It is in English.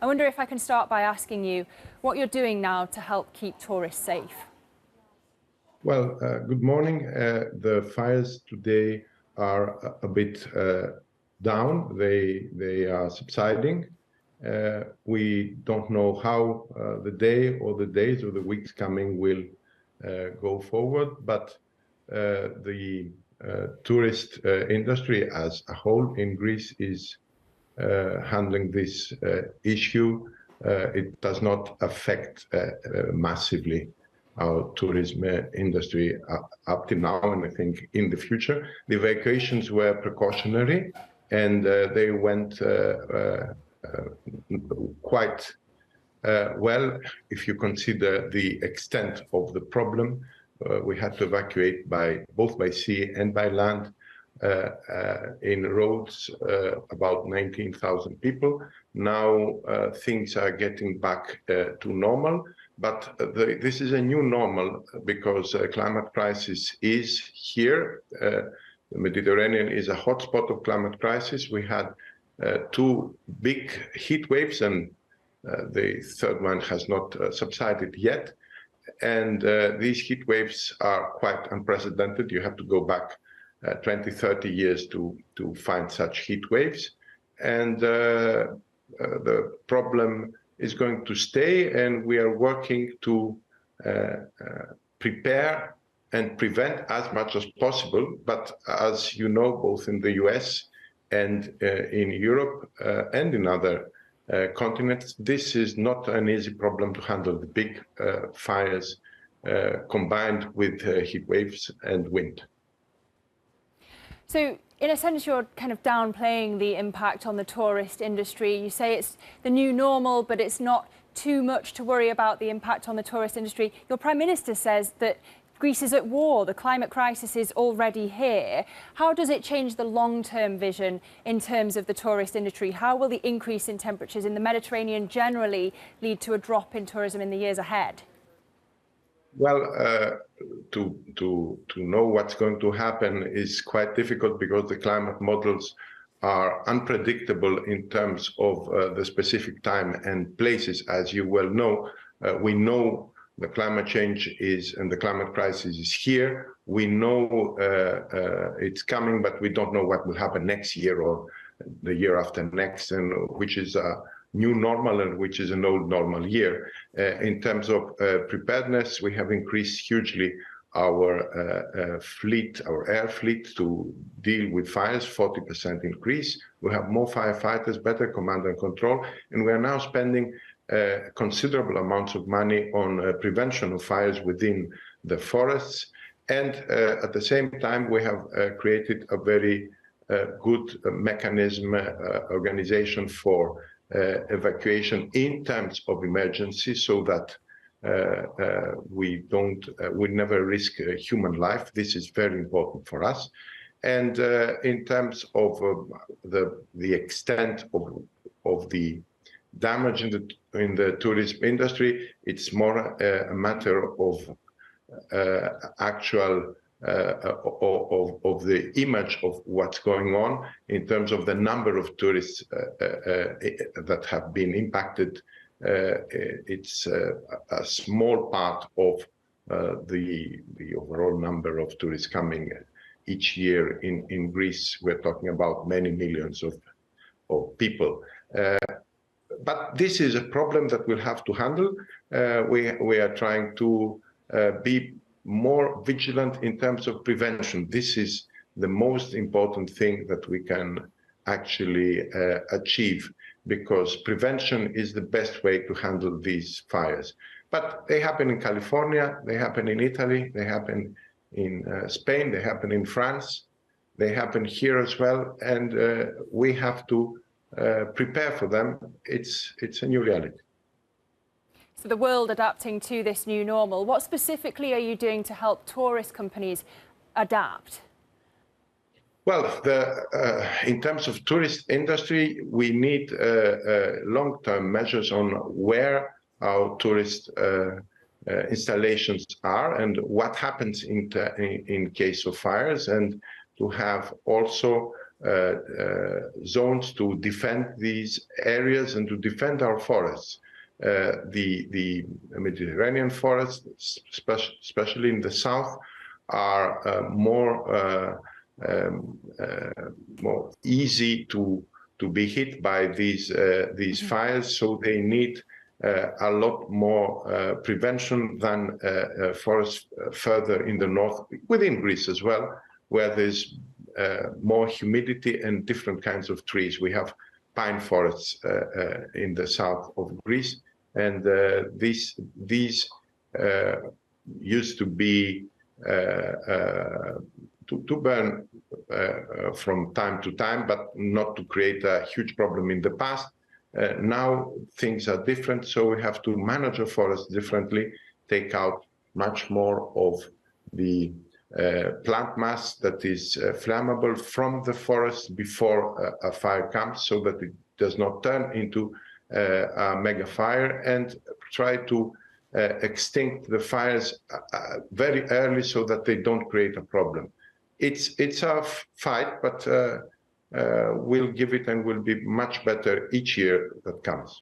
I wonder if I can start by asking you what you're doing now to help keep tourists safe. Well, good morning. The fires today are a bit down. They are subsiding. We don't know how the day or the days or the weeks coming will go forward, but the tourist industry as a whole in Greece is handling this issue. It does not affect massively our tourism industry up to now, and I think in the future. The evacuations were precautionary, and they went quite well if you consider the extent of the problem. We had to evacuate both by sea and by land. In roads, about 19,000 people. Now things are getting back to normal, but this is a new normal because climate crisis is here. The Mediterranean is a hotspot of climate crisis. We had two big heat waves, and the third one has not subsided yet. And these heat waves are quite unprecedented. You have to go back 20, 30 years to find such heat waves. And the problem is going to stay, and we are working to prepare and prevent as much as possible. But as you know, both in the US and in Europe and in other continents, this is not an easy problem to handle, the big fires combined with heat waves and wind. So, in a sense, you're kind of downplaying the impact on the tourist industry. You say it's the new normal, but it's not too much to worry about the impact on the tourist industry. Your Prime Minister says that Greece is at war, the climate crisis is already here. How does it change the long-term vision in terms of the tourist industry? How will the increase in temperatures in the Mediterranean generally lead to a drop in tourism in the years ahead? Well, to know what's going to happen is quite difficult because the climate models are unpredictable in terms of the specific time and places. As you well know, we know the climate change is and the climate crisis is here. We know it's coming, but we don't know what will happen next year or the year after next, and which is a new normal and which is an old normal year. In terms of preparedness, we have increased hugely our fleet, our air fleet, to deal with fires, 40% increase. We have more firefighters, better command and control, and we are now spending considerable amounts of money on prevention of fires within the forests. And at the same time, we have created a very good mechanism, organization for evacuation in terms of emergency, so that we never risk human life. This is very important for us. And in terms of the extent of the damage in the tourism industry, it's more a matter of actual of the image of what's going on in terms of the number of tourists that have been impacted. It's a small part of the overall number of tourists coming each year in Greece. We're talking about many millions of people. But this is a problem that we'll have to handle. We are trying to be more vigilant in terms of prevention. This is the most important thing that we can actually achieve, because prevention is the best way to handle these fires. But they happen in California, they happen in Italy, they happen in Spain, they happen in France, they happen here as well, and we have to prepare for them. It's a new reality. So the world adapting to this new normal. What specifically are you doing to help tourist companies adapt? Well, in terms of tourist industry, we need long-term measures on where our tourist installations are and what happens in case of fires, and to have also zones to defend these areas and to defend our forests. The Mediterranean forests, especially in the south, are more easy to be hit by these fires, so they need a lot more prevention than forests further in the north, within Greece as well, where there's more humidity and different kinds of trees. We have pine forests in the south of Greece, and these used to be to burn from time to time, but not to create a huge problem in the past. Now things are different, so we have to manage a forest differently, take out much more of the plant mass that is flammable from the forest before a fire comes, so that it does not turn into a mega fire, and try to extinct the fires very early so that they don't create a problem. It's a fight, but we'll give it, and will be much better each year that comes.